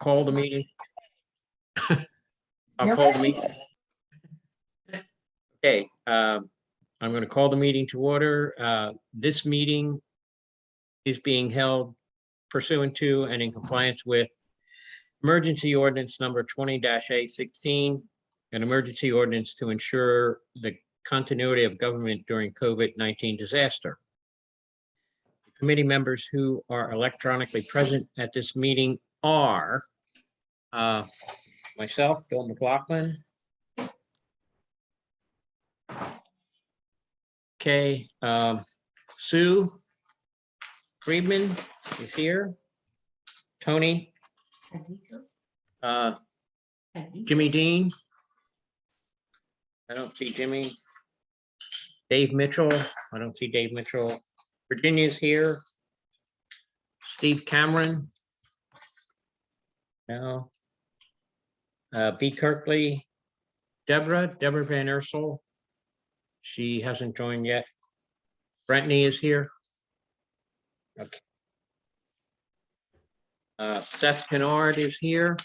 call the meeting. I'll You're call the ready. meeting. Okay, I'm going to call the meeting to order. This meeting is being held pursuant to and in compliance with emergency ordinance number 20-A16, an emergency ordinance to ensure the continuity of government during COVID-19 disaster. Committee members who are electronically present at this meeting are myself, Bill McLaughlin. Okay, Sue Friedman is here. Tony, Jimmy Dean. I don't see Jimmy. Dave Mitchell. I don't see Dave Mitchell. Virginia's here. Steve Cameron. No. B. Kirkley. Deborah Van Ursel. She hasn't joined yet. Brittany is here. Okay. Seth Kennard is here.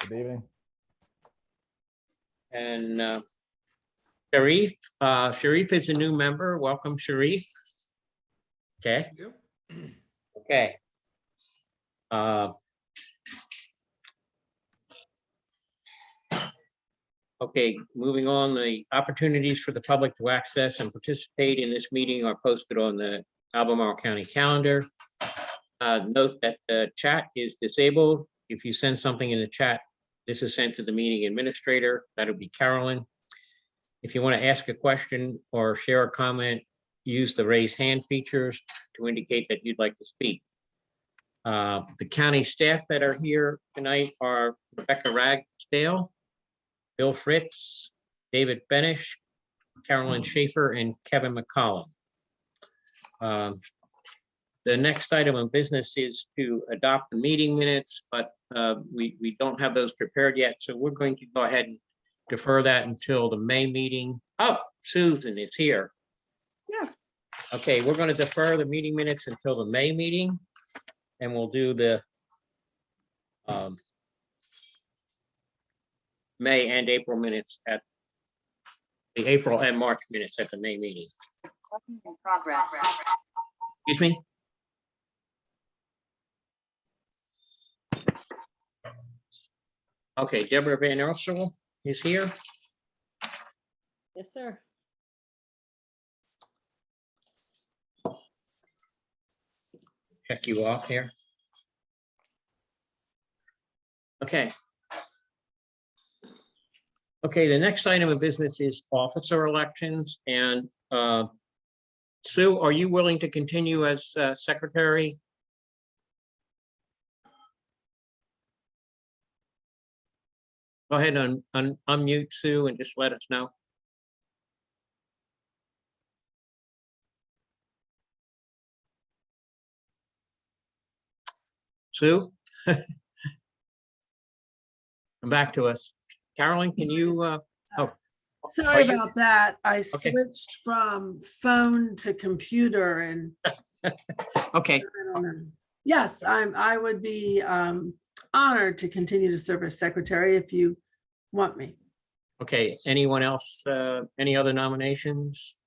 Good evening. And Sharif. Sharif is a new member. Welcome, Sharif. Okay. Okay. Okay, moving on, the opportunities for the public to access and participate in this meeting are posted on the Albemarle County calendar. Note that the chat is disabled. If you send something in the chat, this is sent to the meeting administrator. That'll be Carolyn. If you want to ask a question or share a comment, use the raise hand features to indicate that you'd like to speak. The county staff that are here tonight are Rebecca Ragsdale, Bill Fritz, David Benish, Carolyn Schaefer, and Kevin McCollum. The next item of business is to adopt the meeting minutes, but we don't have those prepared yet. So we're going to go ahead and defer that until the May meeting. Oh, Susan is here. Yeah. Okay, we're going to defer the meeting minutes until the May meeting, and we'll do the May and April minutes at the April and March minutes at the May meeting. In progress. Excuse me? Okay, Deborah Van Ursel is here. Yes, sir. Check you off here. Okay. Okay, the next item of business is officer elections, and Sue, are you willing to continue as secretary? Go ahead and unmute Sue and just let us know. Sue? Come back to us. Carolyn, can you, oh. Sorry Are you- about that. I Okay. switched from phone to computer and Okay, I don't know. Yes, I would be honored to continue to serve as secretary if you want me. okay. Anyone else, any other nominations?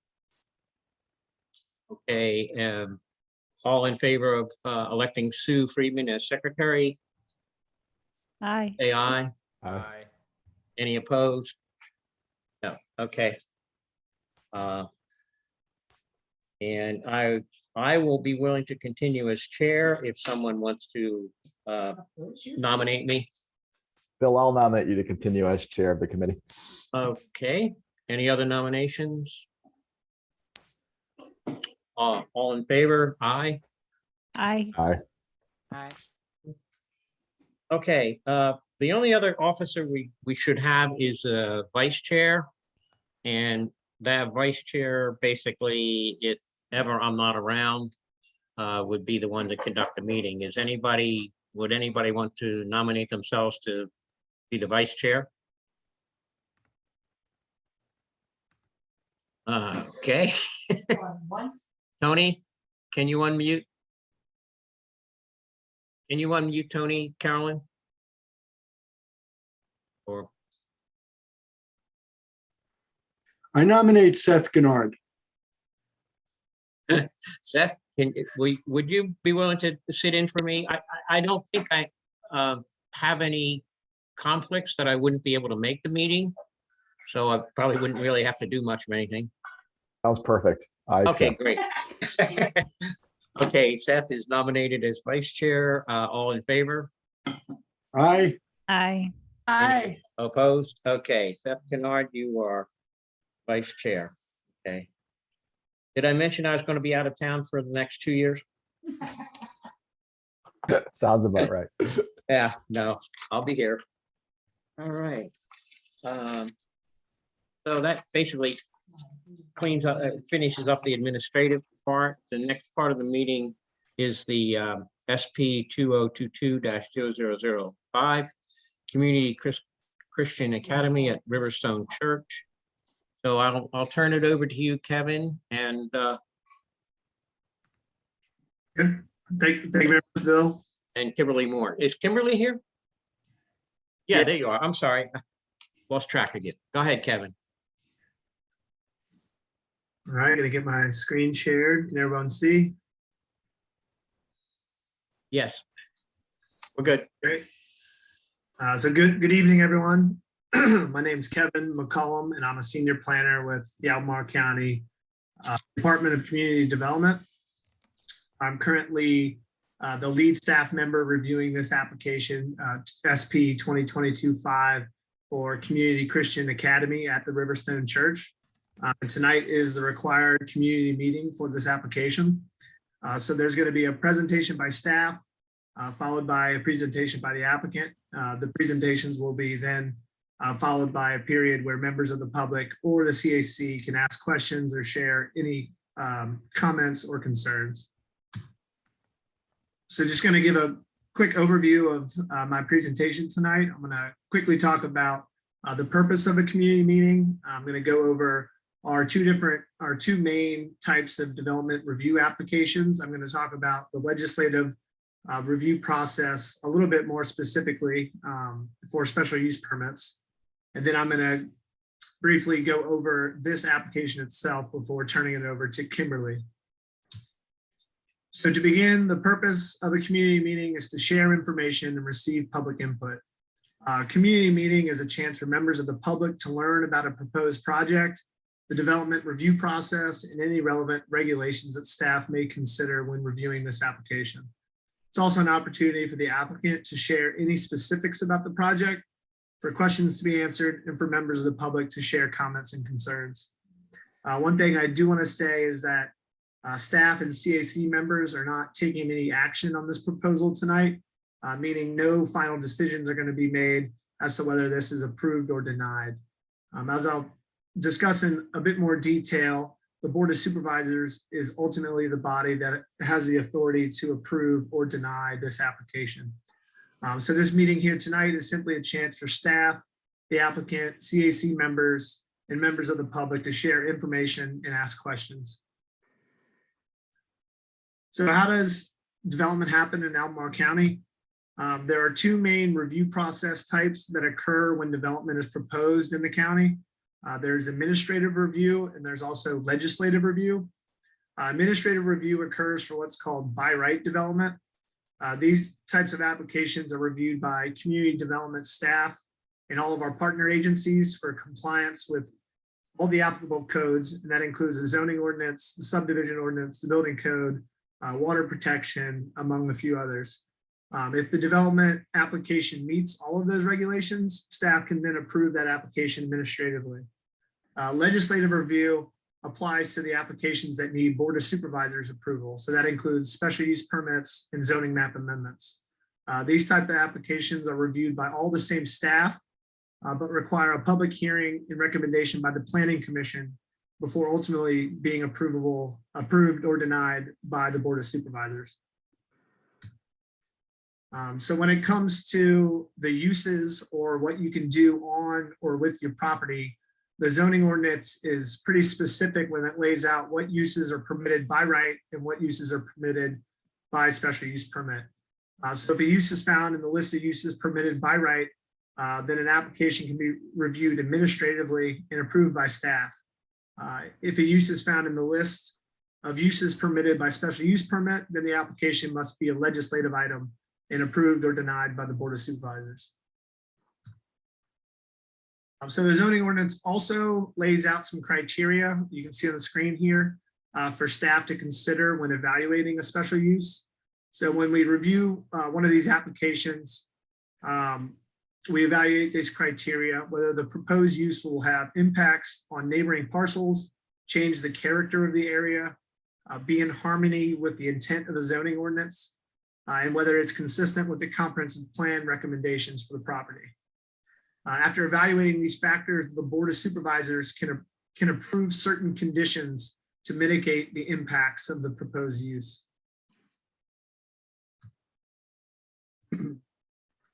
Okay, all in favor of electing Sue Friedman as secretary, Aye. say aye. Aye. Any opposed? No, okay. And I will be willing to continue as chair if someone wants to nominate me. Bill, I'll nominate you to continue as chair of the committee. Okay, any other nominations? All in favor? Aye. Aye. Aye. Okay, the only other officer we should have is a vice chair. And that vice chair, basically, if ever I'm not around, would be the one to conduct the meeting. Would anybody want to nominate themselves to be the vice chair? Okay. Tony, can you unmute? Can you unmute Tony, Carolyn? or I nominate Seth Gennard. Seth, would you be willing to sit in for me? I don't think I have any conflicts that I wouldn't be able to make the meeting. So I probably wouldn't really have to do much of anything. Sounds perfect. I Okay, accept. great. Okay, Seth is nominated as vice chair. All in favor? Aye. Aye. Aye. Opposed? Okay, Seth Kennard, you are vice chair. Okay. Did I mention I was going to be out of town for the next 2 years? Sounds about right. Yeah, no, I'll be here. All right. So that basically cleans up, finishes up the administrative part. The next part of the meeting is the SP 2022-0005, Community Christian Academy at Riverstone Church. So I'll turn it over to you, Kevin, and Good. Thank you very much, Bill. Kimberly Moore. Is Kimberly here? Yeah, Yeah. there you are. I'm sorry. Lost track of you. Go ahead, Kevin. All right, gonna get my screen shared. Can everyone see? Yes. We're good. Great. So good evening, everyone. My name is Kevin McCollum, and I'm a senior planner with the Albemarle County Department of Community Development. I'm currently the lead staff member reviewing this application, SP 2022-5 for Community Christian Academy at the Riverstone Church. And tonight is the required community meeting for this application. So there's going to be a presentation by staff, followed by a presentation by the applicant. The presentations will be then followed by a period where members of the public or the CAC can ask questions or share any comments or concerns. So just going to give a quick overview of my presentation tonight. I'm going to quickly talk about the purpose of a community meeting. I'm going to go over our two main types of development review applications. I'm going to talk about the legislative review process a little bit more specifically for special use permits. And then I'm going to briefly go over this application itself before turning it over to Kimberly. So to begin, the purpose of a community meeting is to share information and receive public input. Community meeting is a chance for members of the public to learn about a proposed project, the development review process, and any relevant regulations that staff may consider when reviewing this application. It's also an opportunity for the applicant to share any specifics about the project, for questions to be answered, and for members of the public to share comments and concerns. One thing I do want to say is that staff and CAC members are not taking any action on this proposal tonight, meaning no final decisions are going to be made as to whether this is approved or denied. As I'll discuss in a bit more detail, the Board of Supervisors is ultimately the body that has the authority to approve or deny this application. So this meeting here tonight is simply a chance for staff, the applicant, CAC members, and members of the public to share information and ask questions. So how does development happen in Albemarle County? There are two main review process types that occur when development is proposed in the county. There's administrative review and there's also legislative review. Administrative review occurs for what's called by right development. These types of applications are reviewed by community development staff and all of our partner agencies for compliance with all the applicable codes. And that includes the zoning ordinance, the subdivision ordinance, the building code, water protection, among a few others. If the development application meets all of those regulations, staff can then approve that application administratively. Legislative review applies to the applications that need Board of Supervisors approval. So that includes special use permits and zoning map amendments. These type of applications are reviewed by all the same staff, but require a public hearing and recommendation by the Planning Commission before ultimately being approved or denied by the Board of Supervisors. So when it comes to the uses or what you can do on or with your property, the zoning ordinance is pretty specific when it lays out what uses are permitted by right and what uses are permitted by special use permit. So if a use is found in the list of uses permitted by right, then an application can be reviewed administratively and approved by staff. If a use is found in the list of uses permitted by special use permit, then the application must be a legislative item and approved or denied by the Board of Supervisors. So the zoning ordinance also lays out some criteria you can see on the screen here for staff to consider when evaluating a special use. So when we review one of these applications, we evaluate these criteria, whether the proposed use will have impacts on neighboring parcels, change the character of the area, be in harmony with the intent of the zoning ordinance, and whether it's consistent with the comprehensive plan recommendations for the property. After evaluating these factors, the Board of Supervisors can approve certain conditions to mitigate the impacts of the proposed use.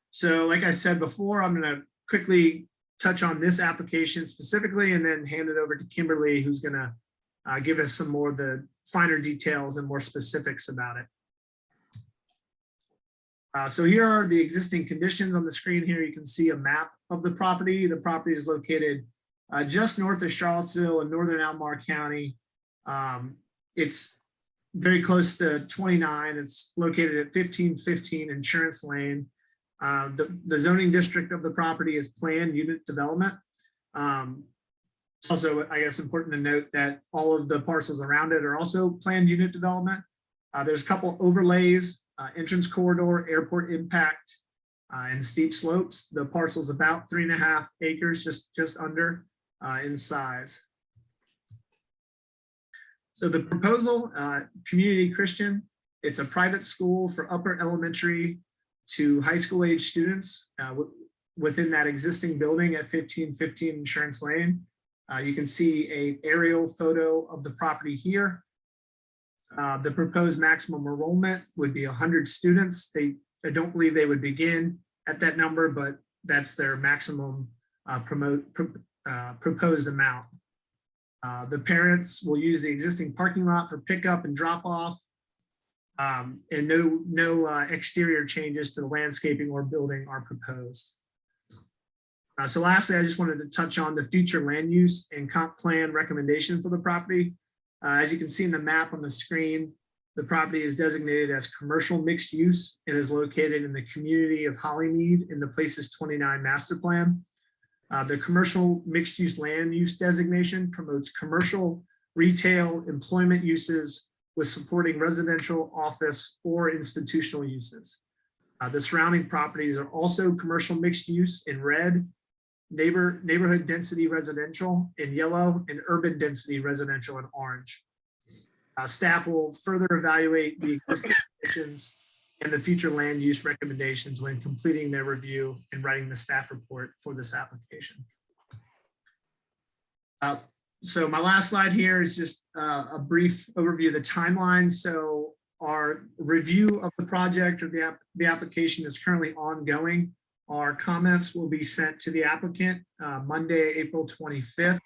So like I said before, I'm going to quickly touch on this application specifically and then hand it over to Kimberly, who's going to give us some more of the finer details and more specifics about it. So here are the existing conditions on the screen. Here you can see a map of the property. The property is located just north of Charlottesville in northern Albemarle County. It's very close to 29. It's located at 1515 Insurance Lane. The zoning district of the property is planned unit development. It's also, I guess, important to note that all of the parcels around it are also planned unit development. There's a couple overlays, entrance corridor, airport impact, and steep slopes. The parcel's about 3.5 acres, just under in size. So the proposal, Community Christian, it's a private school for upper elementary to high school age students within that existing building at 1515 Insurance Lane. You can see an aerial photo of the property here. The proposed maximum enrollment would be 100 students. I don't believe they would begin at that number, but that's their maximum proposed amount. The parents will use the existing parking lot for pickup and drop off, and no exterior changes to the landscaping or building are proposed. So lastly, I just wanted to touch on the future land use and comp plan recommendation for the property. As you can see in the map on the screen, the property is designated as commercial mixed use and is located in the community of Hollymead in the Places29 master plan. The commercial mixed use land use designation promotes commercial, retail, employment uses with supporting residential, office, or institutional uses. The surrounding properties are also commercial mixed use in red, neighborhood density residential in yellow, and urban density residential in orange. Staff will further evaluate the existing conditions and the future land use recommendations when completing their review and writing the staff report for this application. So my last slide here is just a brief overview of the timeline. So our review of the project or the application is currently ongoing. Our comments will be sent to the applicant Monday, April 25th.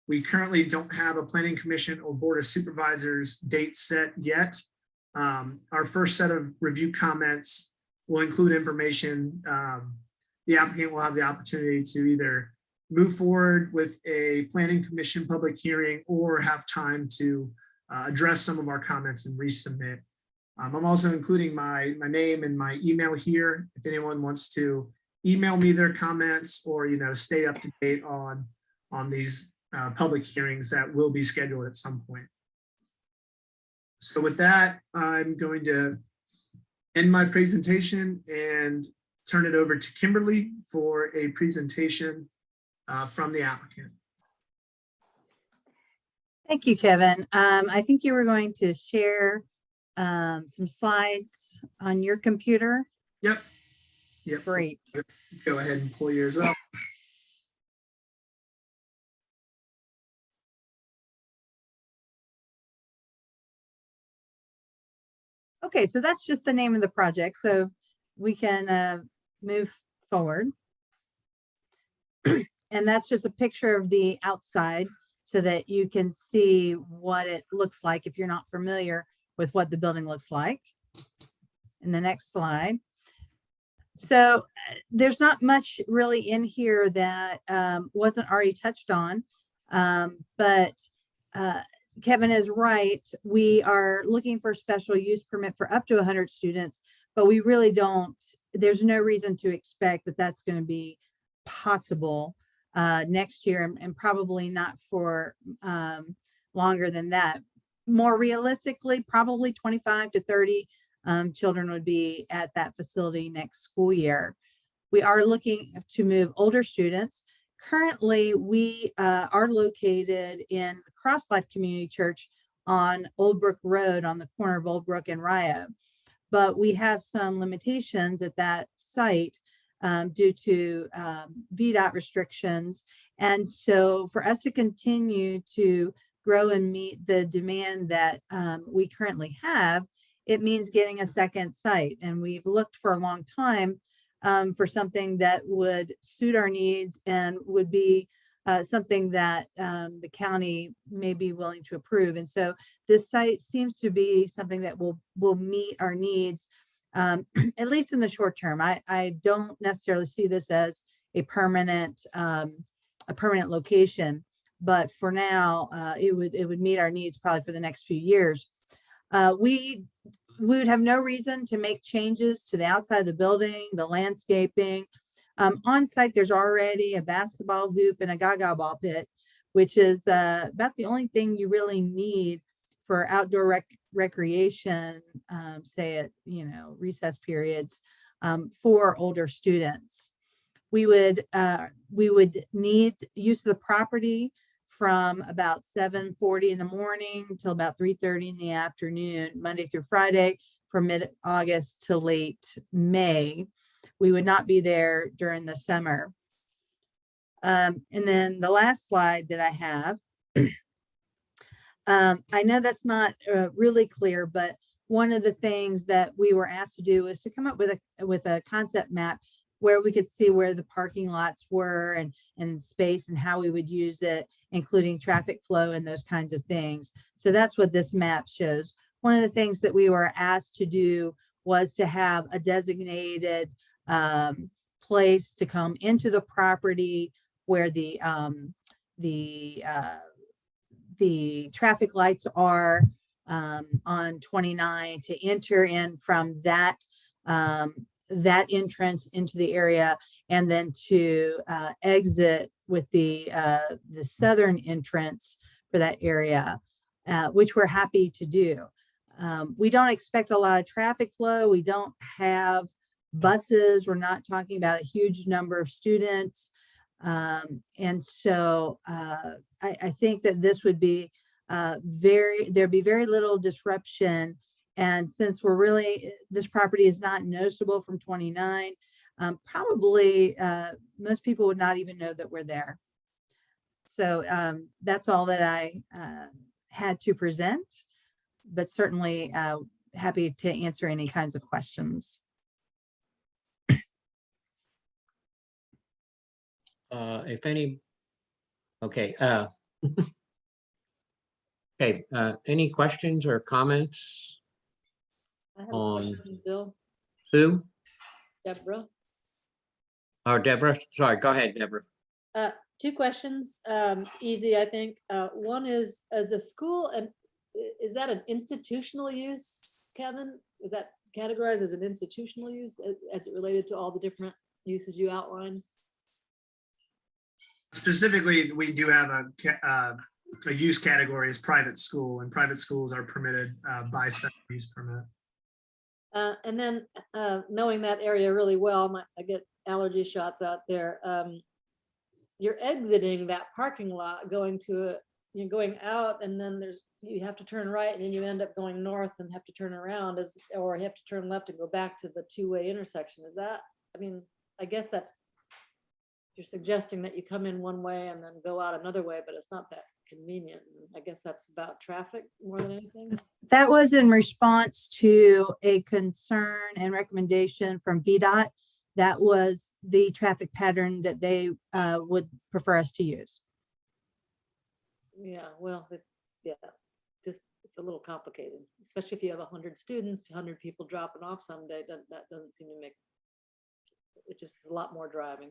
We currently don't have a planning commission or board of supervisors date set yet. Our first set of review comments will include information. The applicant will have the opportunity to either move forward with a planning commission public hearing or have time to address some of our comments and resubmit. I'm also including my name and my email here. If anyone wants to email me their comments or stay up to date on these public hearings that will be scheduled at some point. So with that, I'm going to end my presentation and turn it over to Kimberly for a presentation from the applicant. Thank you, Kevin. I think you were going to share some slides on your computer. Yep. Great. Go ahead and pull yours up. Okay, so that's just the name of the project. So we can move forward. And that's just a picture of the outside so that you can see what it looks like if you're not familiar with what the building looks like. In the next slide. So there's not much really in here that wasn't already touched on. But Kevin is right. We are looking for a special use permit for up to 100 students, but we really don't, there's no reason to expect that that's going to be possible next year, and probably not for longer than that. More realistically, probably 25 to 30 children would be at that facility next school year. We are looking to move older students. Currently, we are located in Cross Life Community Church on Old Brook Road on the corner of Old Brook and Rio. But we have some limitations at that site due to VDOT restrictions. And so for us to continue to grow and meet the demand that we currently have, it means getting a second site. And we've looked for a long time for something that would suit our needs and would be something that the county may be willing to approve. And so this site seems to be something that will meet our needs, at least in the short term. I don't necessarily see this as a permanent location, but for now, it would meet our needs probably for the next few years. We would have no reason to make changes to the outside of the building, the landscaping. On site, there's already a basketball hoop and a gaga ball pit, which is about the only thing you really need for outdoor recreation, say at recess periods for older students. We would need use of the property from about 7:40 in the morning till about 3:30 in the afternoon, Monday through Friday, from mid-August to late May. We would not be there during the summer. And then the last slide that I have, I know that's not really clear, but one of the things that we were asked to do was to come up with a concept map where we could see where the parking lots were and space and how we would use it, including traffic flow and those kinds of things. So that's what this map shows. One of the things that we were asked to do was to have a designated place to come into the property where the traffic lights are on 29, to enter in from that entrance into the area, and then to exit with the southern entrance for that area, which we're happy to do. We don't expect a lot of traffic flow. We don't have buses. We're not talking about a huge number of students. And so I think that this would be there'd be very little disruption. And since this property is not noticeable from 29, probably most people would not even know that we're there. So that's all that I had to present, but certainly happy to answer any kinds of questions. If any, okay. Okay, any questions or comments? I have a On question, Bill, Sue Deborah. or Deborah? Sorry, go ahead, Deborah. Two questions, easy, I think. One is, as a school, and is that an institutional use, Kevin? Is that categorized as an institutional use as it related to all the different uses you outlined? Specifically, we do have a use category as private school, and private schools are permitted by special use permit. And then knowing that area really well, I get allergy shots out there. You're exiting that parking lot, going out, and then you have to turn right, and then you end up going north and have to turn around, or you have to turn left and go back to the two-way intersection. Is that? I mean, I guess you're suggesting that you come in one way and then go out another way, but it's not that convenient. I guess that's about traffic more than anything. That was in response to a concern and recommendation from VDOT. That was the traffic pattern that they would prefer us to use. Yeah, well, just it's a little complicated, especially if you have 100 students, 100 people dropping off someday. That doesn't seem to make It just is a lot more driving.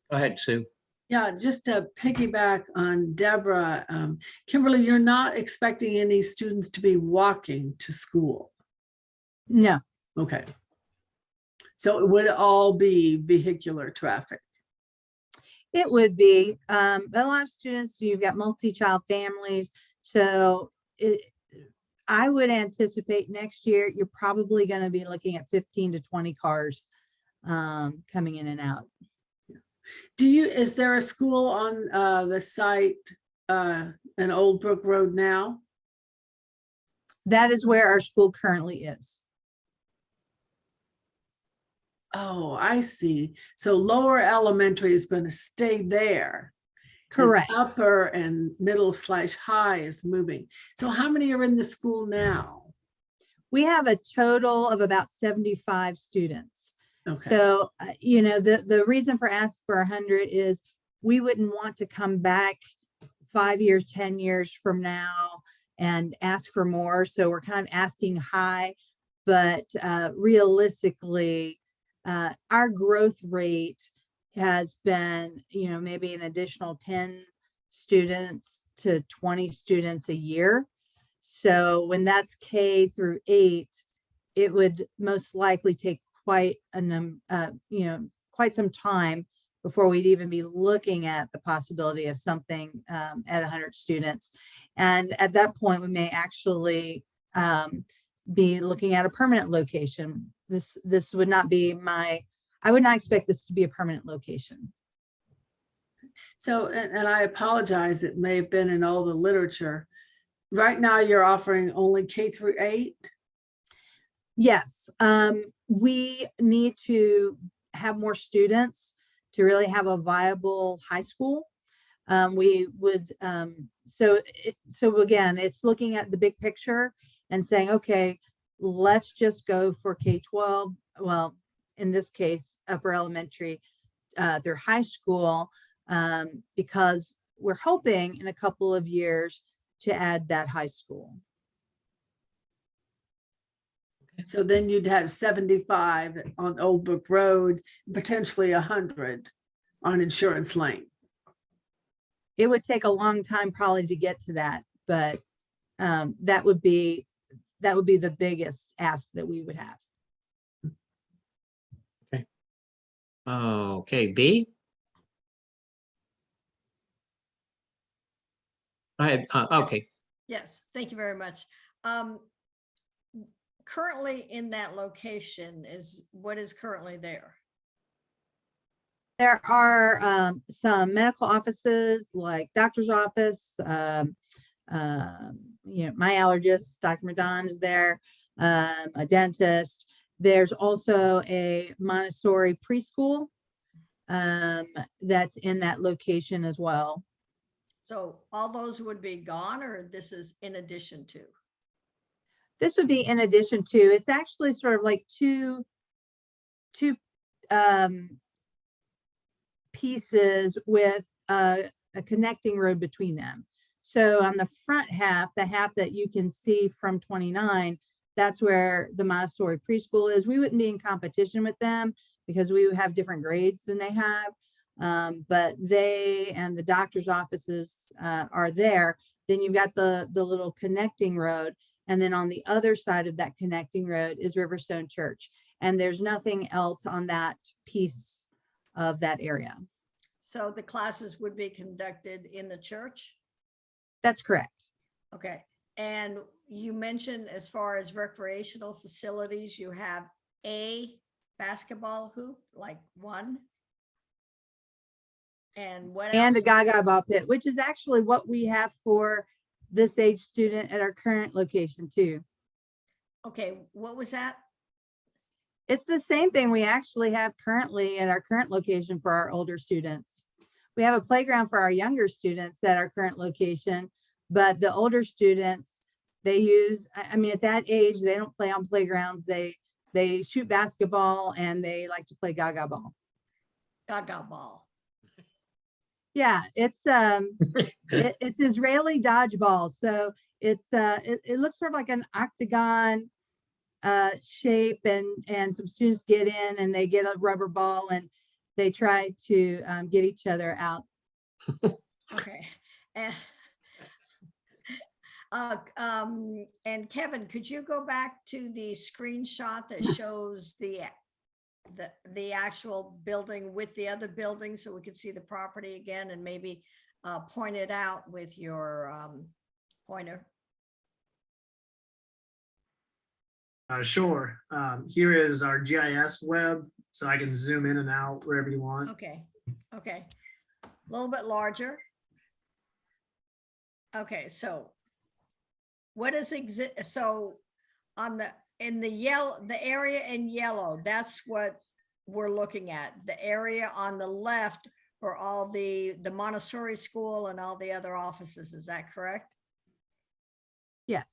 Go ahead, Sue. Yeah, just to piggyback on Deborah, Kimberly, you're not expecting any students to be walking to school. No, Okay. So it would all be vehicular traffic. it would be, but a lot of students, you've got multi-child families. So I would anticipate next year, you're probably going to be looking at 15 to 20 cars coming in and out. Is there a school on the site in Old Brook Road now? That is where our school currently is. Oh, I see. So lower elementary is going to stay there. and Correct. Upper and middle/high is moving. So how many are in the school now? We have a total of about 75 students. Okay. So, you know, the reason for asking for 100 is we wouldn't want to come back 5 years, 10 years from now and ask for more. So we're kind of asking high, but realistically, our growth rate has been, you know, maybe an additional 10 students to 20 students a year. So when that's K through 8, it would most likely take quite quite some time before we'd even be looking at the possibility of something at 100 students. And at that point, we may actually be looking at a permanent location. This would not be I would not expect this to be a permanent location. So, and I apologize, it may have been in all the literature. Right now, you're offering only K through 8? Yes, we need to have more students to really have a viable high school. We would, so again, it's looking at the big picture and saying, okay, let's just go for K-12. Well, in this case, upper elementary through high school, because we're hoping in a couple of years to add that high school. So then you'd have 75 on Old Brook Road, potentially 100 on Insurance Lane. It would take a long time probably to get to that, but that would be the biggest ask that we would have. Okay, B? Go ahead. Okay, Yes, thank you very much. Currently in that location is what is currently there? There are some medical offices like doctor's office, my allergist, Dr. Madon is there, a dentist. There's also a Montessori preschool that's in that location as well. So all those would be gone, or this is in addition to? This would be in addition to, it's actually sort of like two pieces with a connecting road between them. So on the front half, the half that you can see from 29, that's where the Montessori preschool is. We wouldn't be in competition with them because we would have different grades than they have. But they and the doctor's offices are there. Then you've got the little connecting road. And then on the other side of that connecting road is Riverstone Church. And there's nothing else on that piece of that area. So the classes would be conducted in the church? That's correct. Okay. And you mentioned as far as recreational facilities, you have a basketball hoop, like one? And what And a else? Gaga ball pit, which is actually what we have for this age student at our current location too. Okay, what was that? It's the same thing we actually have currently at our current location for our older students. We have a playground for our younger students at our current location, but the older students, they use, I mean, at that age, they don't play on playgrounds. They shoot basketball and they like to play Gaga ball. Gaga ball. Yeah, it's it's Israeli dodgeball. So it's it looks sort of like an octagon shape and some students get in and they get a rubber ball and they try to get each other out. Okay. And and Kevin, could you go back to the screenshot that shows the actual building with the other building so we could see the property again and maybe point it out with your pointer? Sure. Here is our GIS web, so I can zoom in and out wherever you want. Okay, okay. A little bit larger. Okay, so what is so in the yellow, the area in yellow, that's what we're looking at. The area on the left for all the Montessori school and all the other offices, is that correct? Yes.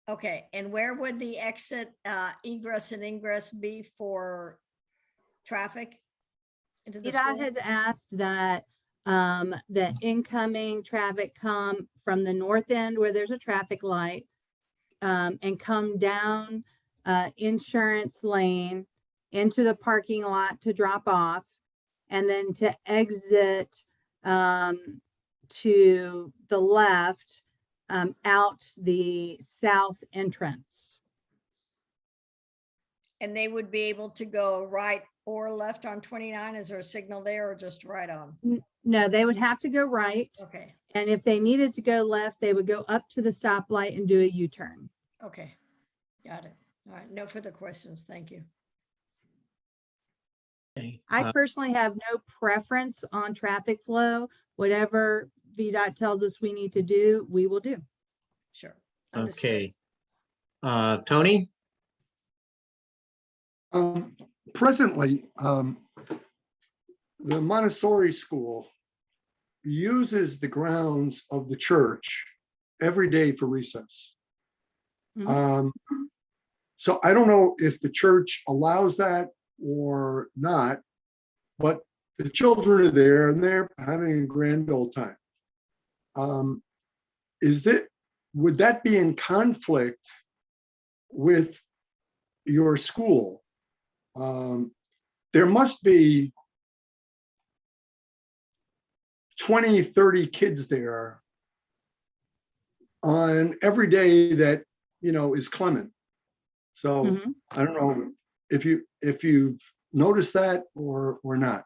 Okay, and where would the exit, egress and ingress be for traffic into the VDOT school? has asked that the incoming traffic come from the north end where there's a traffic light and come down Insurance Lane into the parking lot to drop off and then to exit to the left out the south entrance. And they would be able to go right or left on 29? Is there a signal there or just right on? No, they would have to go right. Okay, And if they needed to go left, they would go up to the stoplight and do a U-turn. okay. Got it. All right, no further questions. Thank you. Okay, I personally have no preference on traffic flow. Whatever VDOT tells us we need to do, we will do. Sure. Understood. Okay. Tony? Presently, the Montessori school uses the grounds of the church every day for recess. So I don't know if the church allows that or not, but the children are there and they're having a grand old time. Would that be in conflict with your school? There must be 20, 30 kids there on every day that, is clement. So I don't know if you've noticed that or not.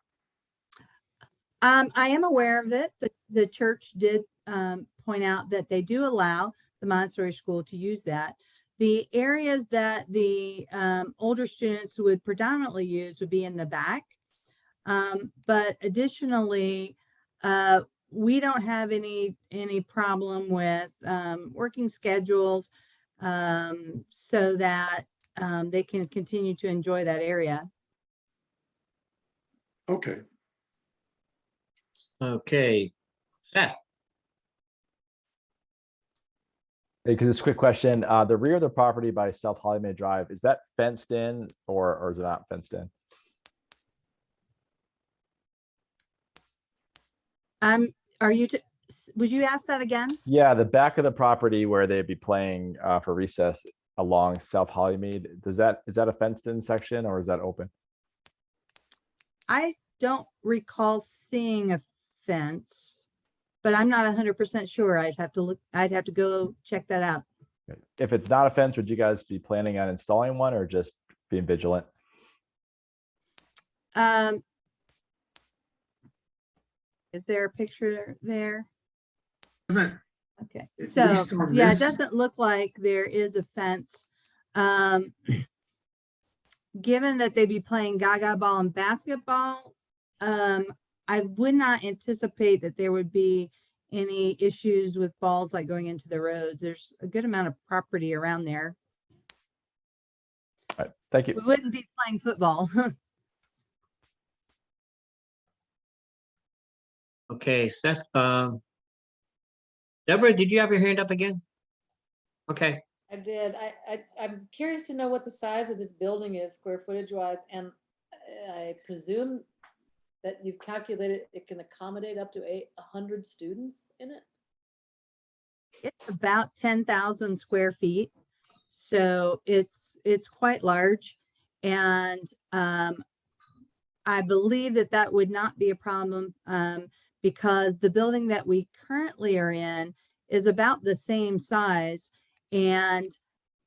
I am aware of it. The church did point out that they do allow the Montessori school to use that. The areas that the older students would predominantly use would be in the back. But additionally, we don't have any problem with working schedules so that they can continue to enjoy that area. Okay. Okay. Seth? Hey, just a quick question. The rear of the property by South Hollywood Drive, is that fenced in or is it not fenced in? Would you ask that again? Yeah, the back of the property where they'd be playing for recess along South Hollymead. Is that a fenced in section or is that open? I don't recall seeing a fence, but I'm not 100% sure. I'd have to go check that out. If it's not a fence, would you guys be planning on installing one or just being vigilant? Is there a picture there? Doesn't, Okay, at so least on yeah, it this- doesn't look like there is a fence. Given that they'd be playing gaga ball and basketball, I would not anticipate that there would be any issues with balls like going into the roads. There's a good amount of property around there. All right, thank We you. wouldn't be playing football. Okay, Seth. Deborah, did you have your hand up again? Okay. I did. I'm curious to know what the size of this building is, square footage wise, and I presume that you've calculated it can accommodate up to 100 students in it? It's about 10,000 square feet. So it's quite large. And I believe that that would not be a problem because the building that we currently are in is about the same size. And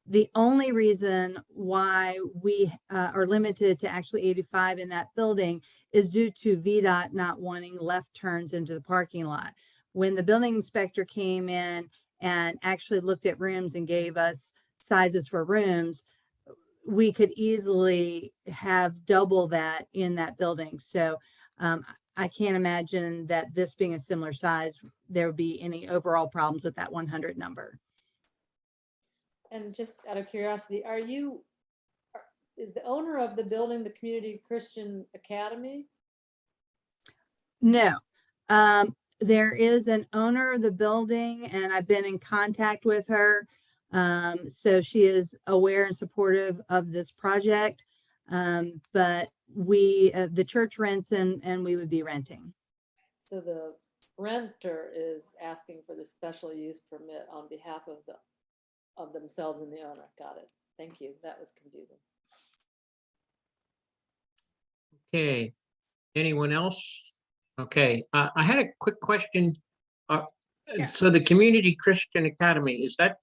the only reason why we are limited to actually 85 in that building is due to VDOT not wanting left turns into the parking lot. When the building inspector came in and actually looked at rooms and gave us sizes for rooms, we could easily have double that in that building. So I can't imagine that this being a similar size, there would be any overall problems with that 100 number. And just out of curiosity, is the owner of the building the Community Christian Academy? No, there is an owner of the building and I've been in contact with her. So she is aware and supportive of this project. But the church rents and we would be renting. So the renter is asking for the special use permit on behalf of themselves and the owner. Got it. Thank you. That was confusing. Okay, anyone else? Okay, I had a quick question. Yeah. So the Community Christian Academy, is that,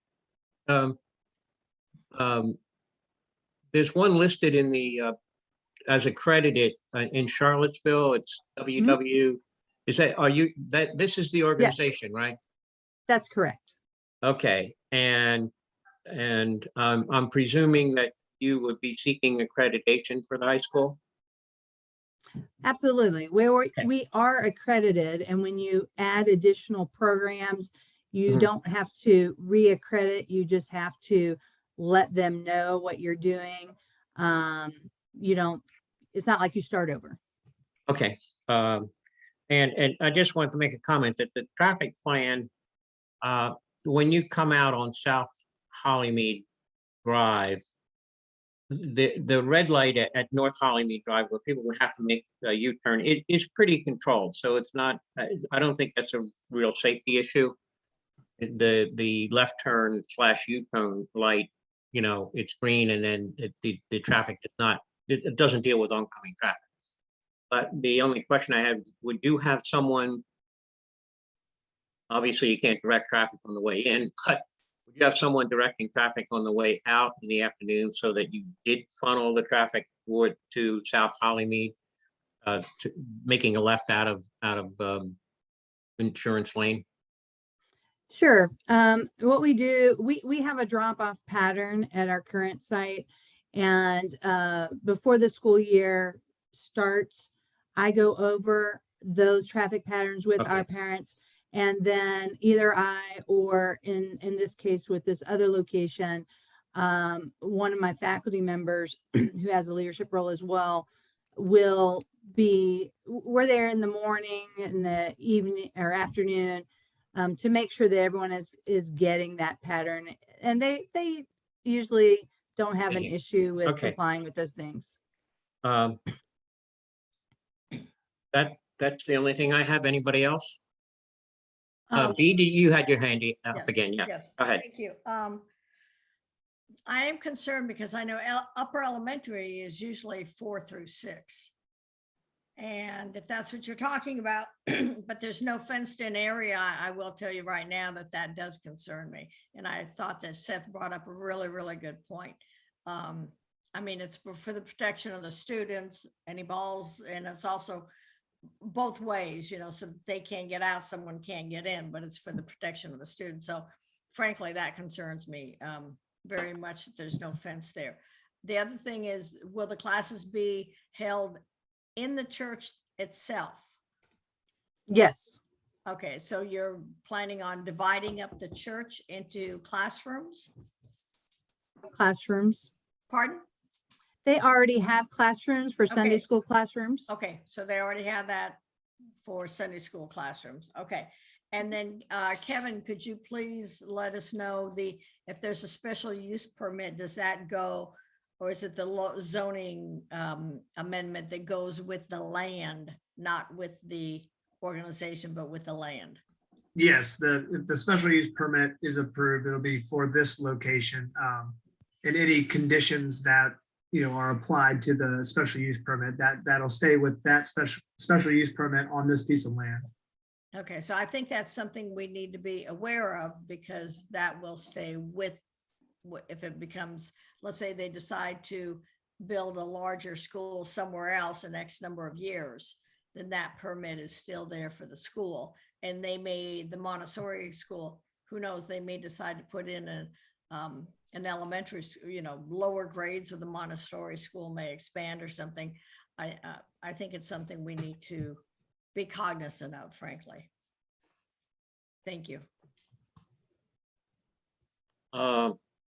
there's one listed in the, as accredited in Charlottesville, it's WW. Is that, this is the organization, right? That's correct. Okay, and I'm presuming that you would be seeking accreditation for the high school? Absolutely. We are accredited, and when you add additional programs, you don't have to reaccredit. You just have to let them know what you're doing. It's not like you start over. Okay, and I just want to make a comment that the traffic plan, when you come out on South Hollymead Drive, the red light at North Hollymead Drive, where people would have to make a U-turn, it is pretty controlled. So it's not, I don't think that's a real safety issue. The left turn / U-turn light, it's green, and then the traffic does not, it doesn't deal with oncoming traffic. But the only question I have, would you have someone, obviously you can't direct traffic on the way in, but would you have someone directing traffic on the way out in the afternoon so that you did funnel the traffic toward to South Hollymead, making a left out of Insurance Lane? Sure. What we do, we have a drop-off pattern at our current site, and before the school year starts, I go over those traffic patterns with our parents, and then either I, or in this case with this other location, one of my faculty members who has a leadership role as well, we're there in the morning, in the evening or afternoon, to make sure that everyone is getting that pattern, and they usually don't have an issue with complying with those things. That's the only thing I have. Anybody else? Um, B, you had your hand up Yes, again. Yeah, yes, go ahead. thank you. I am concerned because I know upper elementary is usually 4 through 6. And if that's what you're talking about, but there's no fenced in area, I will tell you right now that does concern me. And I thought that Seth brought up a really, really good point. I mean, it's for the protection of the students, any balls, and it's also both ways, so they can't get out, someone can't get in, but it's for the protection of the students. So frankly, that concerns me very much that there's no fence there. The other thing is, will the classes be held in the church itself? Yes. Okay, so you're planning on dividing up the church into classrooms? Pardon? They already have classrooms for Sunday Okay. school classrooms. Okay, so they already have that for Sunday school classrooms. Okay. And then Kevin, could you please let us know if there's a special use permit, does that go, or is it the zoning amendment that goes with the land, not with the organization, but with the land? Yes, if the special use permit is approved, it'll be for this location. And any conditions that, are applied to the special use permit, that'll stay with that special use permit on this piece of land. Okay, so I think that's something we need to be aware of because that will stay with, if it becomes, let's say they decide to build a larger school somewhere else in X number of years, then that permit is still there for the school. And they may, the Montessori school, who knows, they may decide to put in an elementary, lower grades of the Montessori school may expand or something. I think it's something we need to be cognizant of, frankly. Thank you.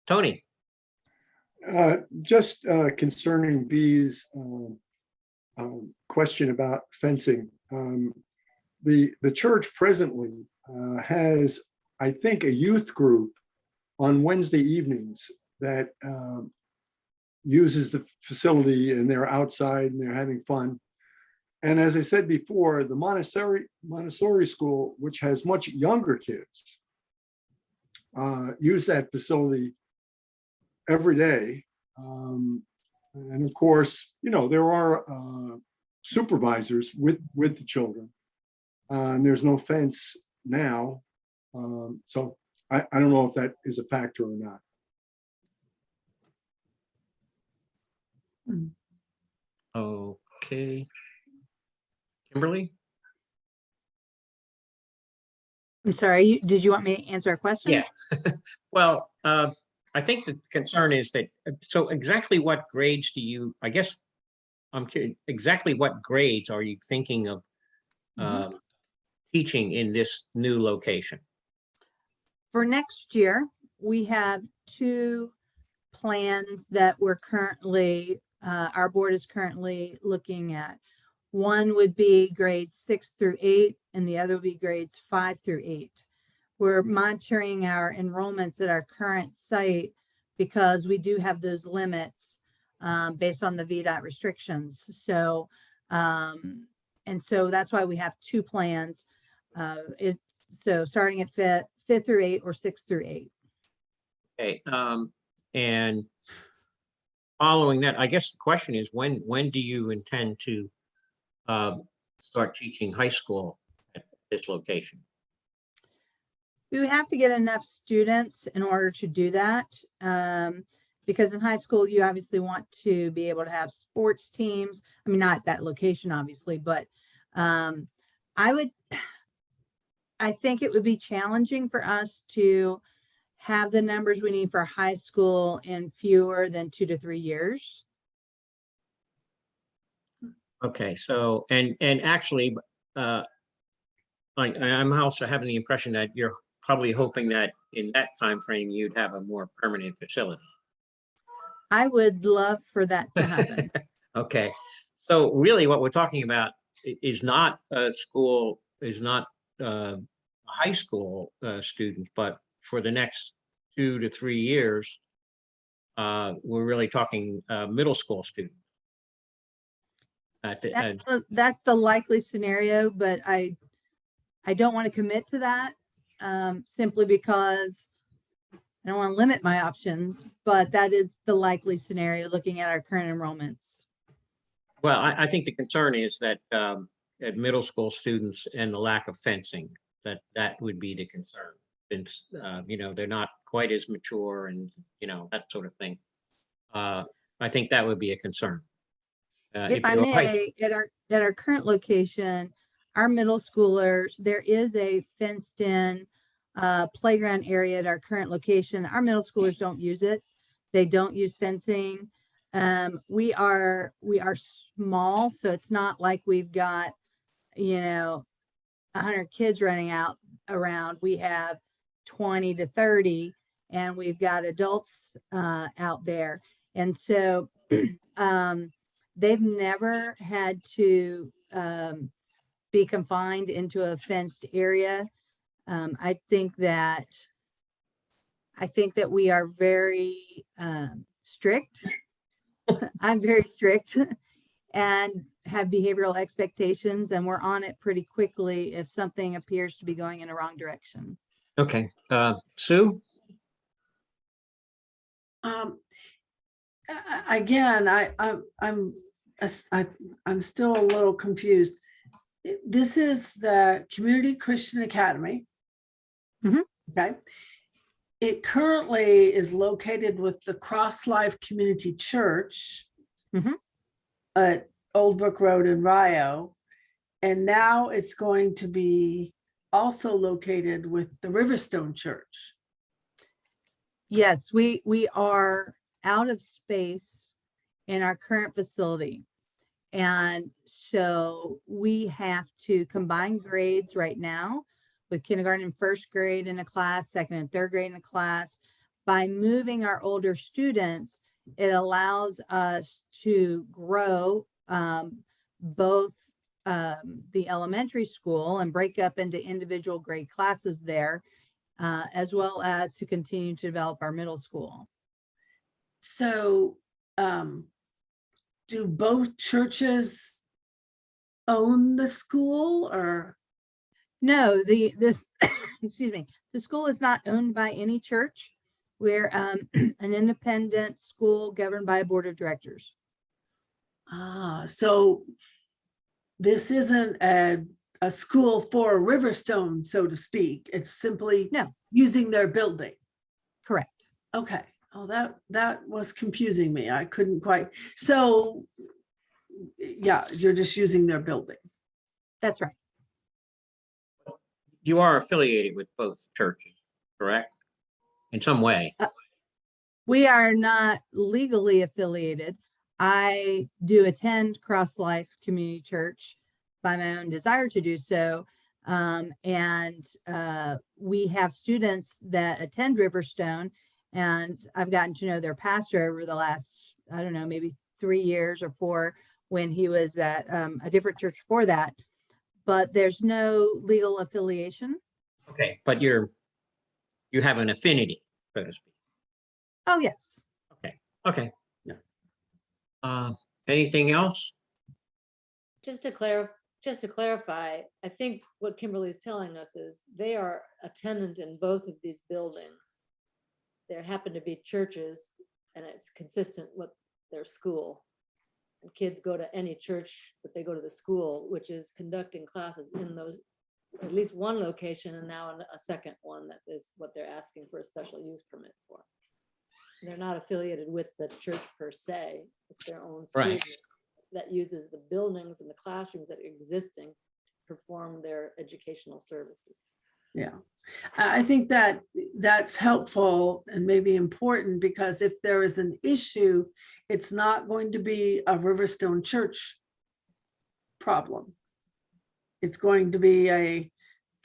Tony, Just concerning B's question about fencing. The church presently has, I think, a youth group on Wednesday evenings that uses the facility, and they're outside and they're having fun. And as I said before, the Montessori school, which has much younger kids, use that facility every day. And of course, there are supervisors with the children. And there's no fence now. So I don't know if that is a factor or not. okay. Kimberly? I'm sorry, did you want me to answer a question? Yeah. Well, I think the concern is that, so exactly what grades do you, I guess, I'm curious, exactly what grades are you thinking of teaching in this new location? For next year, we have 2 plans that we're currently, our board is currently looking at. One would be grades 6 through 8, and the other would be grades 5 through 8. We're monitoring our enrollments at our current site because we do have those limits based on the VDOT restrictions. So, and so that's why we have 2 plans. So starting at 5th through 8 or 6 through 8. Okay, and following that, I guess the question is, when do you intend to start teaching high school at this location? We would have to get enough students in order to do that. Because in high school, you obviously want to be able to have sports teams. I mean, not that location, obviously, but I think it would be challenging for us to have the numbers we need for high school in fewer than 2 to 3 years. Okay, so, and actually, I'm also having the impression that you're probably hoping that in that time frame you'd have a more permanent facility. I would love for that to happen. Okay, so really what we're talking about is not a school, is not high school students, but for the next 2 to 3 years, we're really talking middle school students. That's the likely scenario, but I don't want to commit to that simply because I don't want to limit my options, but that is the likely scenario looking at our current enrollments. Well, I think the concern is that at middle school students and the lack of fencing, that would be the concern. Since, they're not quite as mature and, that sort of thing. I think that would be a concern. If I may, at our current location, our middle schoolers, there is a fenced in playground area at our current location. Our middle schoolers don't use it. They don't use fencing. We are small, so it's not like we've got, 100 kids running around. We have 20 to 30, and we've got adults out there. And so they've never had to be confined into a fenced area. I think that we are very strict. I'm very strict. And have behavioral expectations, and we're on it pretty quickly if something appears to be going in the wrong direction. Okay, Sue? Again, I'm still a little confused. This is the Community Christian Academy. Mhm. Okay. It currently is located with the Cross Life Community Church Mhm. at Old Brook Road in Rio. And now it's going to be also located with the Riverstone Church. Yes, we are out of space in our current facility. And so we have to combine grades right now with kindergarten and first grade in a class, second and third grade in a class. By moving our older students, it allows us to grow both the elementary school and break up into individual grade classes there, as well as to continue to develop our middle school. So do both churches own the school or? No, this excuse me, the school is not owned by any church. We're an independent school governed by a board of directors. So this isn't a school for Riverstone, so to speak. It's simply No. using their building. Correct. Okay. Oh, that was confusing me. I couldn't quite. So yeah, you're just using their building. That's right. You are affiliated with both churches, correct? In some way. We are not legally affiliated. I do attend Cross Life Community Church by my own desire to do so. We have students that attend Riverstone, and I've gotten to know their pastor over the last, I don't know, maybe 3 years or 4, when he was at a different church before that. But there's no legal affiliation. Okay, but you have an affinity, so to speak. Oh, yes. Okay. Yeah. Anything else? Just to clarify, I think what Kimberly is telling us is they are a tenant in both of these buildings. There happen to be churches, and it's consistent with their school. And kids go to any church, but they go to the school, which is conducting classes in those, at least one location, and now a second one that is what they're asking for a special use permit for. They're not affiliated with the church per se. It's their own school Right. that uses the buildings and the classrooms that are existing to perform their educational services. Yeah, I think that's helpful and maybe important, because if there is an issue, it's not going to be a Riverstone Church problem. It's going to be a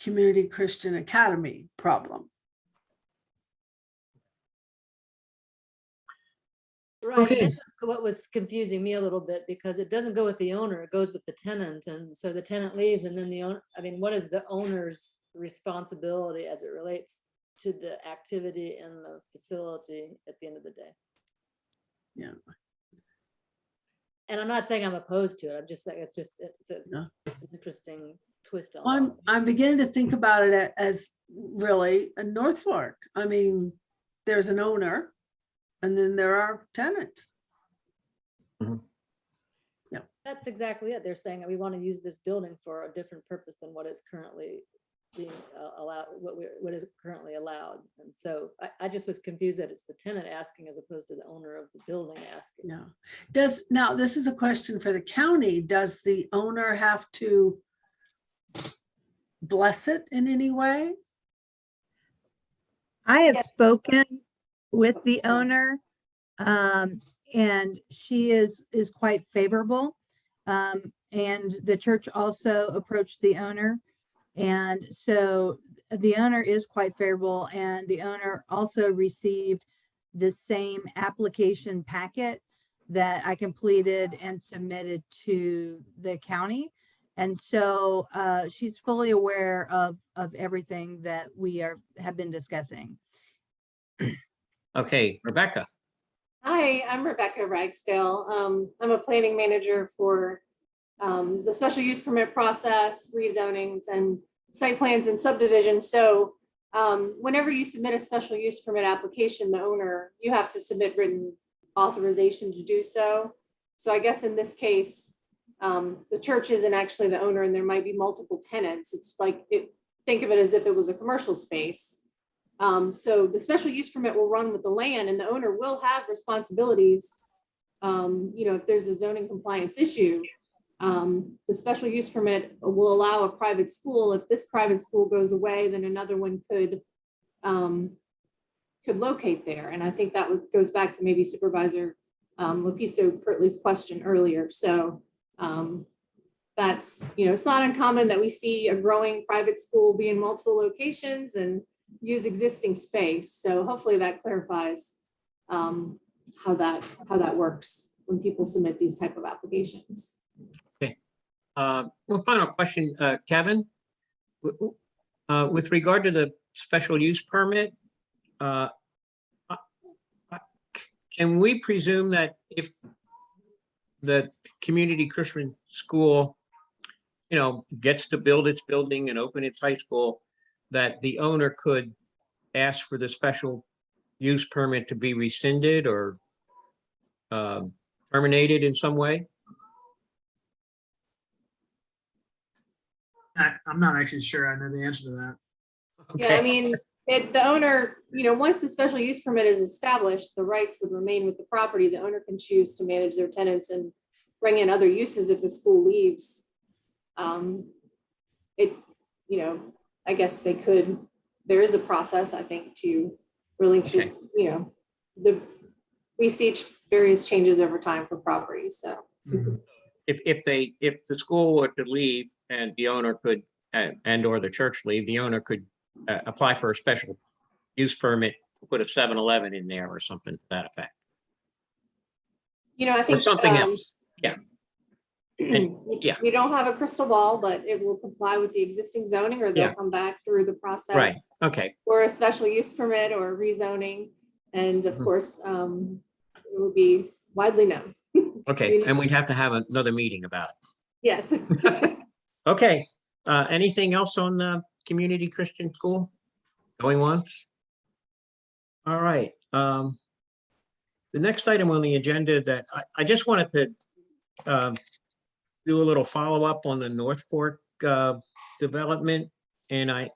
Community Christian Academy problem. Right, Okay. that's what was confusing me a little bit, because it doesn't go with the owner, it goes with the tenant. And so the tenant leaves, and then the owner, I mean, what is the owner's responsibility as it relates to the activity in the facility at the end of the day? Yeah. And I'm not saying I'm opposed to it, I'm just saying it's Yeah. an interesting twist on it. I'm beginning to think about it as really a North Fork. I mean, there's an owner, and then there are tenants. That's exactly it. They're saying that we want to use this building for a different purpose than what is currently being allowed, what is currently allowed. And so I just was confused that it's the tenant asking as opposed to the owner of the building asking. Yeah. Now, this is a question for the county. Does the owner have to bless it in any way? I have spoken with the owner, and she is quite favorable. And the church also approached the owner. And so the owner is quite favorable, and the owner also received the same application packet that I completed and submitted to the county. And so she's fully aware of everything that we have been discussing. Okay, Rebecca. Hi, I'm Rebecca Ragsdale. I'm a planning manager for the special use permit process, rezonings, and site plans and subdivisions. So whenever you submit a special use permit application, the owner, you have to submit written authorization to do so. So I guess in this case, the church isn't actually the owner and there might be multiple tenants. It's like, think of it as if it was a commercial space. So the special use permit will run with the land and the owner will have responsibilities. If there's a zoning compliance issue, the special use permit will allow a private school. If this private school goes away, then another one could locate there. And I think that goes back to maybe Supervisor Lepisto Kirtley's question earlier. So that's, it's not uncommon that we see a growing private school be in multiple locations and use existing space. So hopefully that clarifies how that works when people submit these type of applications. Okay. One final question, Kevin. With regard to the special use permit, can we presume that if the community Christian school, gets to build its building and open its high school, that the owner could ask for the special use permit to be rescinded or terminated in some way? I'm not actually sure I know the answer to that. Yeah, I mean, the owner, once the special use permit is established, the rights would remain with the property. The owner can choose to manage their tenants and bring in other uses if the school leaves. I guess they could, there is a process, I think, to relinquish, we see various changes over time for properties, so. If the school were to leave and the owner could, and or the church leave, the owner could apply for a special use permit, put a 7-Eleven in there or something to that effect. I think. Or something else, yeah. And, yeah. We don't have a crystal ball, but it will comply with the existing zoning or they'll come back through the process. Right, okay. Or a special use permit or rezoning. And of course, it will be widely known. Okay, and we'd have to have another meeting about it. Yes. Okay, anything else on the community Christian school? Going once? All right. The next item on the agenda that I just wanted to do a little follow-up on the North Fork development. And I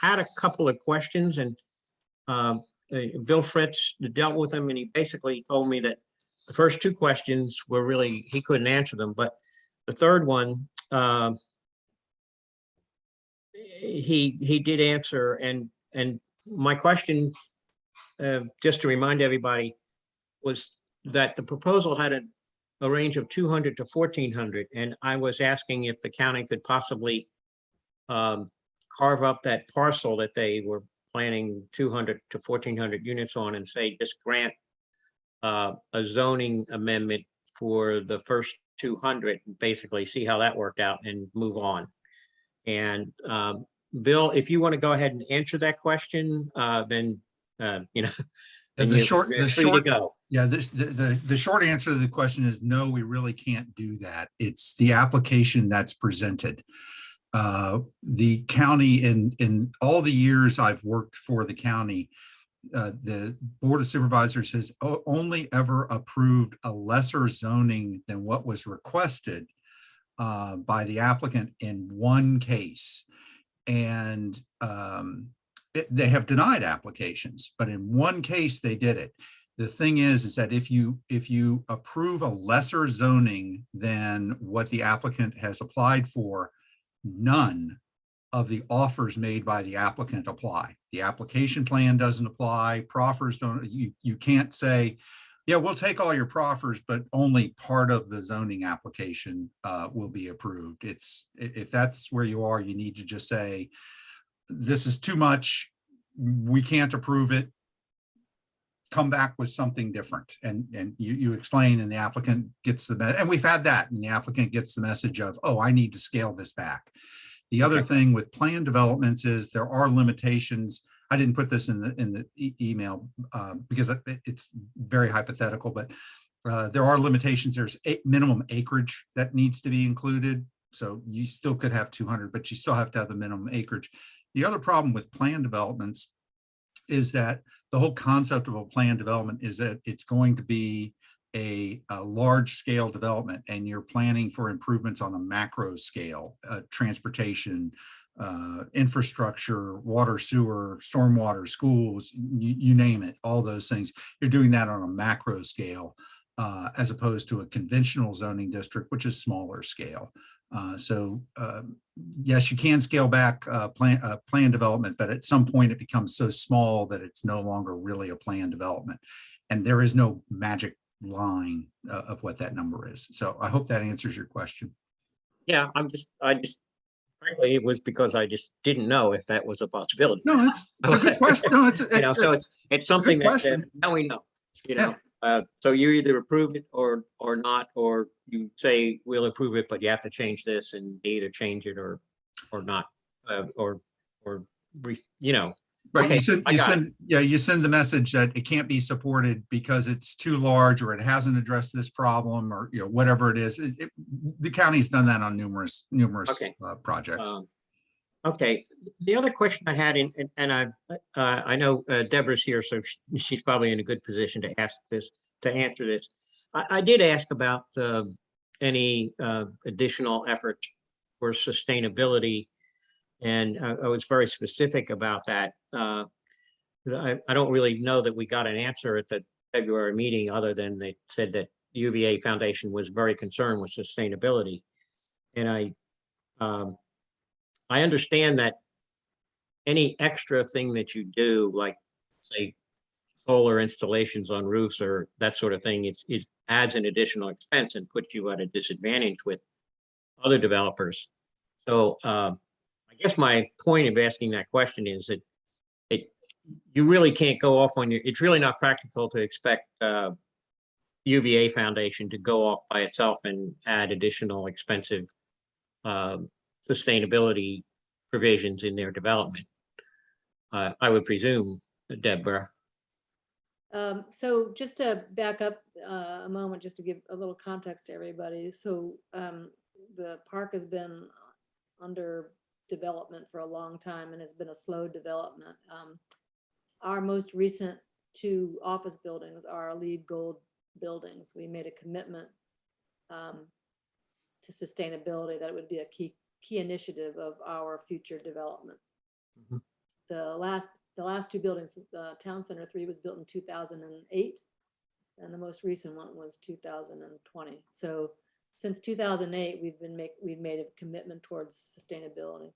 had a couple of questions and Bill Fritz dealt with them and he basically told me that the first two questions were really, he couldn't answer them, but the third one, he did answer. And my question, just to remind everybody, was that the proposal had a range of 200 to 1,400. And I was asking if the county could possibly carve up that parcel that they were planning 200 to 1,400 units on and say, just grant a zoning amendment for the first 200, basically see how that worked out and move on. And Bill, if you want to go ahead and answer that question, then the short answer to the question is no, we really can't do that. It's the application that's presented. The county, in all the years I've worked for the county, the Board of Supervisors has only ever approved a lesser zoning than what was requested by the applicant in one case. And they have denied applications, but in one case they did it. The thing is that if you approve a lesser zoning than what the applicant has applied for, none of the offers made by the applicant apply. The application plan doesn't apply, proffers don't, you can't say, yeah, we'll take all your proffers, but only part of the zoning application will be approved. If that's where you are, you need to just say, this is too much, we can't approve it, come back with something different. And you explain and the applicant gets and we've had that, and the applicant gets the message of, oh, I need to scale this back. The other thing with plan developments is there are limitations. I didn't put this in the email because it's very hypothetical, but There are limitations. There's a minimum acreage that needs to be included. So you still could have 200, but you still have to have the minimum acreage. The other problem with plan developments is that the whole concept of a plan development is that it's going to be a large scale development, and you're planning for improvements on a macro scale, transportation, infrastructure, water, sewer, stormwater, schools, you name it, all those things. You're doing that on a macro scale, as opposed to a conventional zoning district, which is smaller scale. Yes, you can scale back plan development, but at some point it becomes so small that it's no longer really a plan development. And there is no magic line of what that number is. So I hope that answers your question. Yeah, I just, frankly, it was because I just didn't know if that was a possibility. No, it's a good question. No, So it's something that question. now we know, so you either approve it or not, or you say we'll approve it, but you have to change this and either change it or not, Right, Okay, you send the message that it can't be supported because it's too large, or it hasn't addressed this problem, or whatever it is. The county's done that on numerous Okay. projects. Okay, the other question I had, and I know Deborah's here, so she's probably in a good position to answer this. I did ask about any additional effort for sustainability, and I was very specific about that. I don't really know that we got an answer at the February meeting, other than they said that the UVA Foundation was very concerned with sustainability, and I understand that any extra thing that you do, like say solar installations on roofs or that sort of thing, it adds an additional expense and puts you at a disadvantage with other developers. So I guess my point of asking that question is that you really can't go off on it's really not practical to expect UVA Foundation to go off by itself and add additional expensive sustainability provisions in their development. I would presume, Deborah. So just to back up a moment, just to give a little context to everybody. So the park has been under development for a long time and has been a slow development. Our most recent 2 office buildings are LEED Gold buildings. We made a commitment to sustainability that it would be a key initiative of our future development. Mhm. The last 2 buildings, the Town Center 3 was built in 2008, and the most recent one was 2020. So since 2008, we've made a commitment towards sustainability.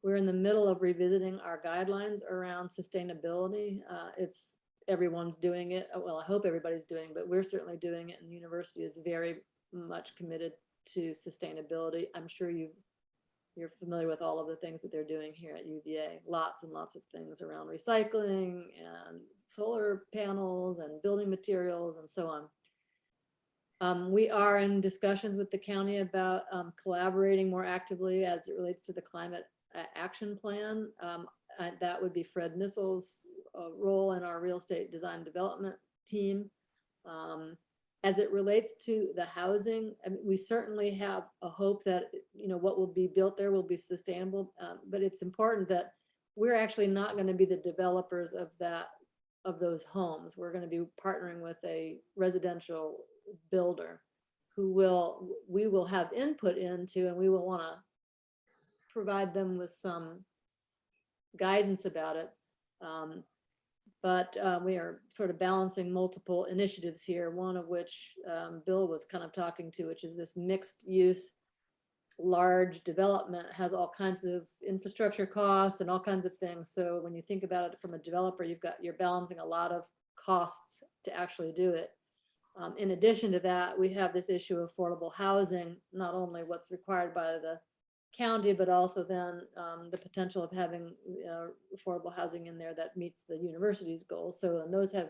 We're in the middle of revisiting our guidelines around sustainability. Everyone's doing it. Well, I hope everybody's doing, but we're certainly doing it, and the university is very much committed to sustainability. I'm sure you're familiar with all of the things that they're doing here at UVA. Lots and lots of things around recycling and solar panels and building materials and so on. We are in discussions with the county about collaborating more actively as it relates to the climate action plan. That would be Fred Missel's role in our real estate design development team. As it relates to the housing, I mean, we certainly have a hope that what will be built there will be sustainable, but it's important that we're actually not going to be the developers of those homes. We're going to be partnering with a residential builder who we will have input into, and we will want to provide them with some guidance about it. But we are sort of balancing multiple initiatives here, one of which Bill was kind of talking to, which is this mixed use, large development, has all kinds of infrastructure costs and all kinds of things. So when you think about it from a developer, you're balancing a lot of costs to actually do it. In addition to that, we have this issue of affordable housing, not only what's required by the county, but also then the potential of having affordable housing in there that meets the university's goals. So, and those have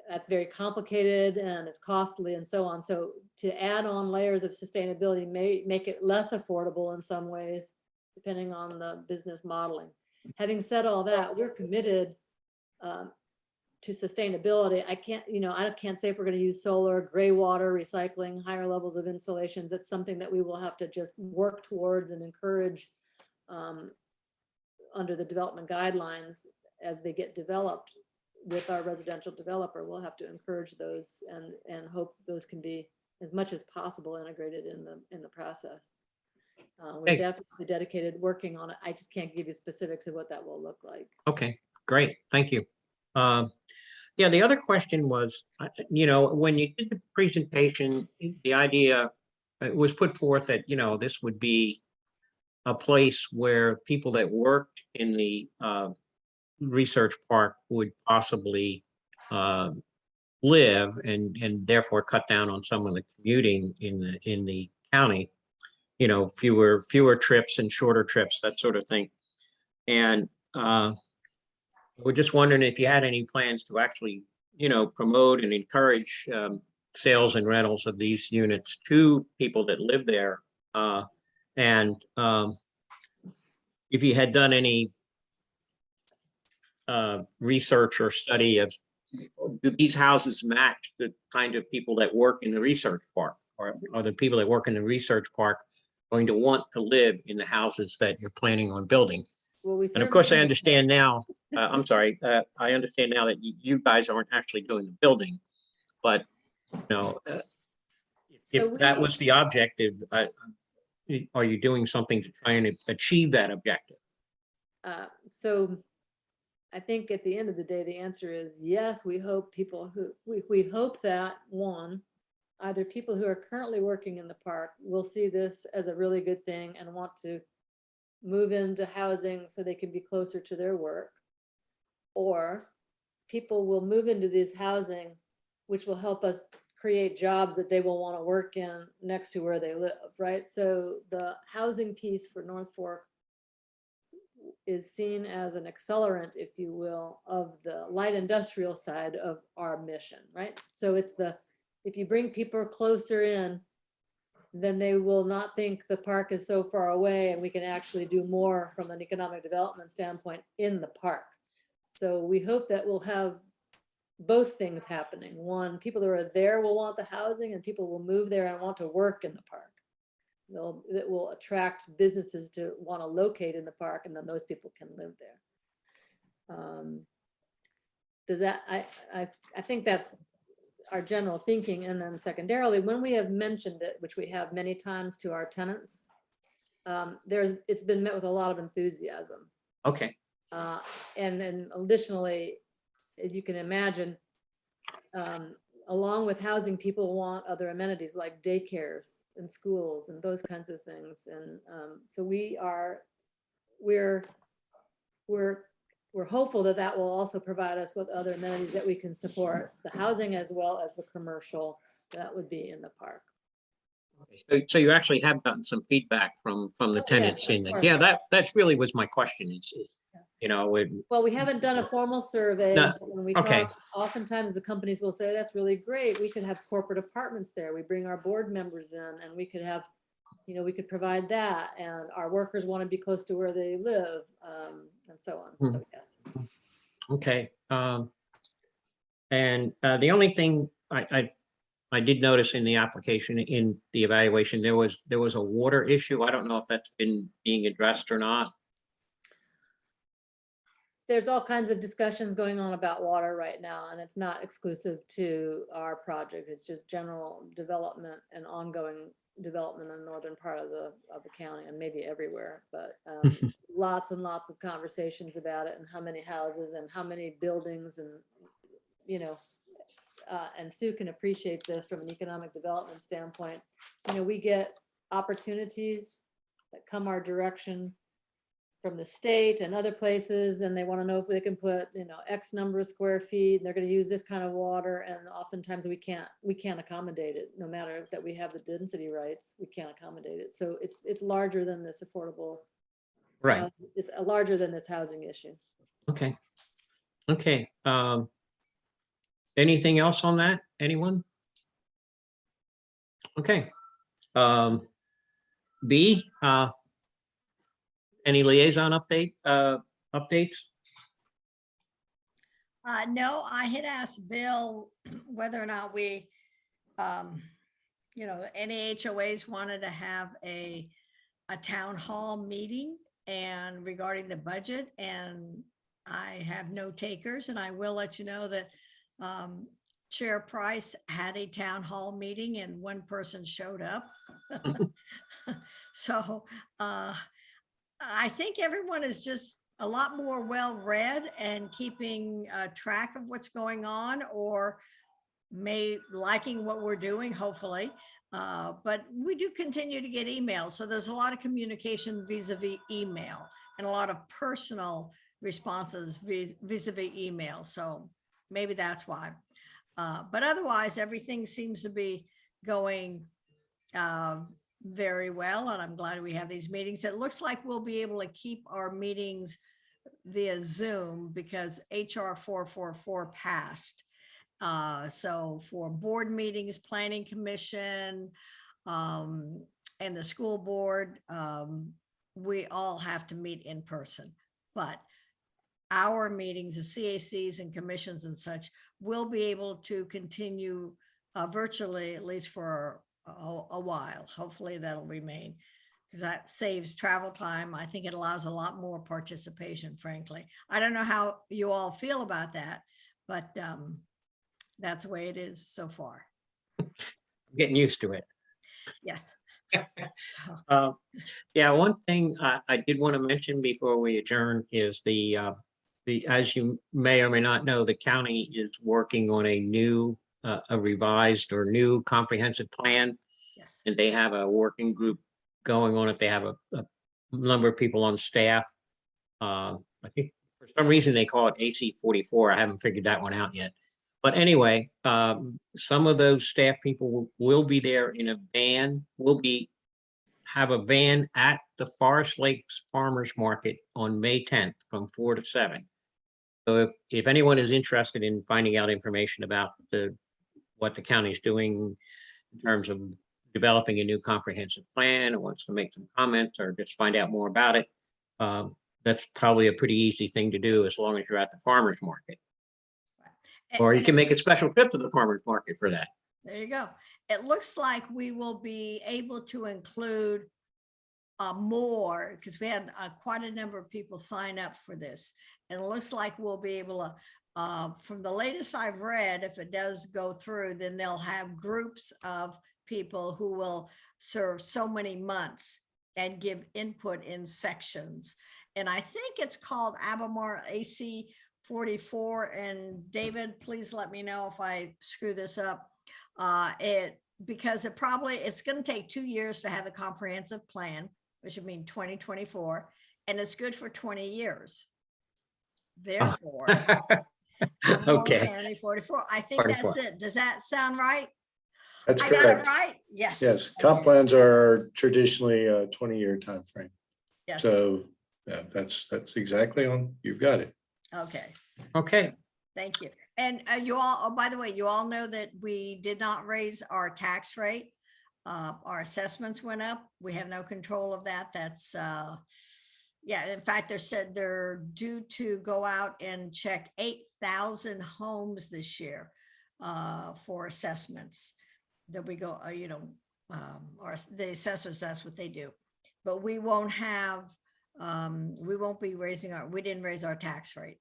that's very complicated and it's costly and so on. So to add on layers of sustainability may make it less affordable in some ways, depending on the business modeling. Having said all that, we're committed to sustainability, I can't, I can't say if we're going to use solar, gray water, recycling, higher levels of insulations. It's something that we will have to just work towards and encourage under the development guidelines as they get developed with our residential developer. We'll have to encourage those and hope those can be as much as possible integrated in the process. We're Hey. definitely dedicated working on it. I just can't give you specifics of what that will look like. Okay, great. Thank you. Yeah, the other question was, when you did the presentation, the idea was put forth that, this would be a place where people that worked in the research park would possibly live and therefore cut down on some of the commuting in the county, fewer trips and shorter trips, that sort of thing. And we're just wondering if you had any plans to actually, promote and encourage sales and rentals of these units to people that live there. And if you had done any research or study of, do these houses match the kind of people that work in the research park? Or are the people that work in the research park going to want to live in the houses that you're planning on building? Well, And of course, I understand now, I'm sorry, I understand now that you guys aren't actually doing the building, but, if that was the objective, are you doing something to try and achieve that objective? So I think at the end of the day, the answer is yes. We hope we hope that either people who are currently working in the park will see this as a really good thing and want to move into housing so they can be closer to their work, or people will move into this housing, which will help us create jobs that they will want to work in next to where they live, right? So the housing piece for North Fork is seen as an accelerant, if you will, of the light industrial side of our mission, right? So it's if you bring people closer in, then they will not think the park is so far away and we can actually do more from an economic development standpoint in the park. So we hope that we'll have both things happening. One, people that are there will want the housing, and people will move there and want to work in the park. That will attract businesses to want to locate in the park, and then those people can live there. Does that, I think that's our general thinking. And then secondarily, when we have mentioned it, which we have many times to our tenants, it's been met with a lot of enthusiasm. Okay. And then additionally, as you can imagine, along with housing, people want other amenities like daycares and schools and those kinds of things. And so we're hopeful that that will also provide us with other amenities that we can support the housing as well as the commercial that would be in the park. So you actually have gotten some feedback from the tenants in it. Yeah, that really was my question. Well, we haven't done a formal survey. No, When we okay. talk, oftentimes the companies will say, that's really great. We could have corporate apartments there. We bring our board members in and we could have, we could provide that. And our workers want to be close to where they live, and so on. So yes. Okay. And the only thing I did notice in the application, in the evaluation, there was a water issue. I don't know if that's been being addressed or not. There's all kinds of discussions going on about water right now, and it's not exclusive to our project. It's just general development and ongoing development in the northern part of the county, and maybe everywhere. But lots and lots of conversations about it, and how many houses and how many buildings, and and Sue can appreciate this from an economic development standpoint. We get opportunities that come our direction from the state and other places, and they want to know if they can put X number of square feet, and they're going to use this kind of water, and oftentimes we can't accommodate it. No matter that we have the density rights, we can't accommodate it. So it's larger than this affordable, Right. It's larger than this housing issue. Okay. Anything else on that? Anyone? Okay. B, any liaison updates? No, I had asked Bill whether or not we, any HOAs wanted to have a town hall meeting and regarding the budget, and I have no takers, and I will let you know that Chair Price had a town hall meeting and one person showed up. So I think everyone is just a lot more well-read and keeping track of what's going on, or liking what we're doing, hopefully. But we do continue to get emails. So there's a lot of communication vis-a-vis email and a lot of personal responses vis-a-vis email. So maybe that's why. But otherwise, everything seems to be going very well. And I'm glad we have these meetings. It looks like we'll be able to keep our meetings via Zoom because HR 444 passed. So for board meetings, planning commission, and the school board, we all have to meet in person. But our meetings, the CACs and commissions and such, will be able to continue virtually, at least for a while. Hopefully that'll remain, because that saves travel time. I think it allows a lot more participation, frankly. I don't know how you all feel about that, but that's the way it is so far. I'm getting used to it. Yes. So, Yeah, one thing I did want to mention before we adjourn is as you may or may not know, the county is working on a revised or new comprehensive plan. yes. And they have a working group going on it. They have a number of people on staff. I think for some reason they call it AC 44. I haven't figured that one out yet. But anyway, some of those staff people will be there in a van. Have a van at the Forest Lakes Farmers Market on May 10th from 4 to 7. So if anyone is interested in finding out information about what the county is doing in terms of developing a new comprehensive plan, or wants to make some comments or just find out more about it, that's probably a pretty easy thing to do as long as you're at the farmers market. Or you can make a special trip to the farmers market for that. There you go. It looks like we will be able to include more, because we had quite a number of people sign up for this. And it looks like we'll be able to, from the latest I've read, if it does go through, then they'll have groups of people who will serve so many months and give input in sections. And I think it's called Albemarle AC 44. And David, please let me know if I screw this up. Because it's going to take 2 years to have a comprehensive plan, which would mean 2024, and it's good for 20 years. Therefore, Okay. 44. I think 44. that's it. Does that sound right? That's I got it correct. right? Yes. Yes, comp plans are traditionally a 20-year time frame. Yes. So yeah, that's exactly on. You've got it. Okay. Okay. Thank you. And you all, oh, by the way, you all know that we did not raise our tax rate. Our assessments went up. We have no control of that. That's, yeah, in fact, they're due to go out and check 8,000 homes this year for assessments that we go, or the assessors, that's what they do. But we won't have, we won't be raising we didn't raise our tax rate.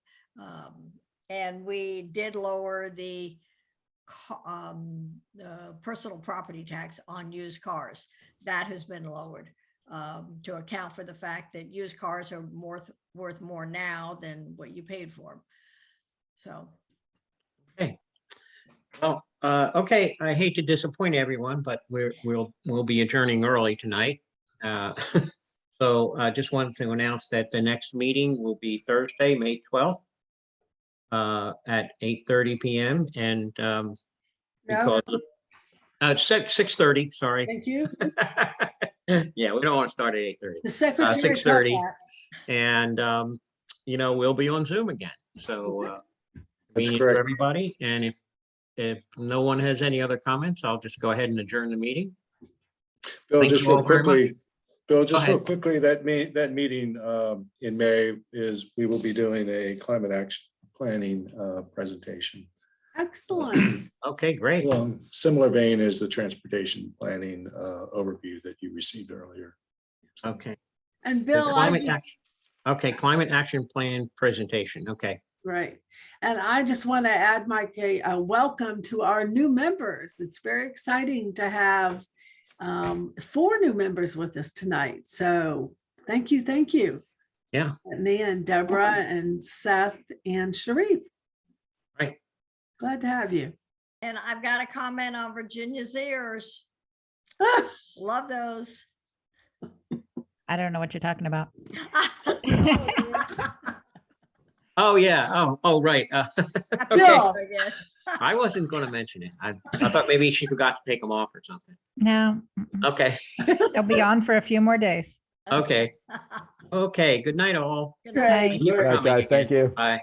And we did lower the personal property tax on used cars. That has been lowered to account for the fact that used cars are worth more now than what you paid for them. So. Okay. Well, okay. I hate to disappoint everyone, but we'll be adjourning early tonight. So I just wanted to announce that the next meeting will be Thursday, May 12th. At 8:30 p.m. and because of 6:30, sorry. Thank you. Yeah, we don't want to start at 8:30. The secretary. 6:30, and we'll be on Zoom again. So convenient for everybody. And if no one has any other comments, I'll just go ahead and adjourn the meeting. Bill, Thank just you all real very quickly. much. Bill, just real quickly, that meeting in May is we will be doing a climate action planning presentation. Excellent. Okay, great. Along similar vein as the transportation planning overview that you received earlier. Okay. And The Bill, I climate just, action- Okay, climate action plan presentation. Okay. right. And I just want to add, Mike, a welcome to our new members. It's very exciting to have 4 new members with us tonight. So thank you, thank you. Yeah. Me and Deborah and Seth and Sharif. Right. Glad to have you. And I've got a comment on Virginia's ears. Love those. I don't know what you're talking about. Oh, yeah. Oh, right. Okay. Bill. I guess. I wasn't going to mention it. I thought maybe she forgot to take them off or something. No, Okay. they'll be on for a few more days. Okay. Okay. Good night, all. Good Great. night. Thank you for All right, coming. guys, thank again. you. Bye.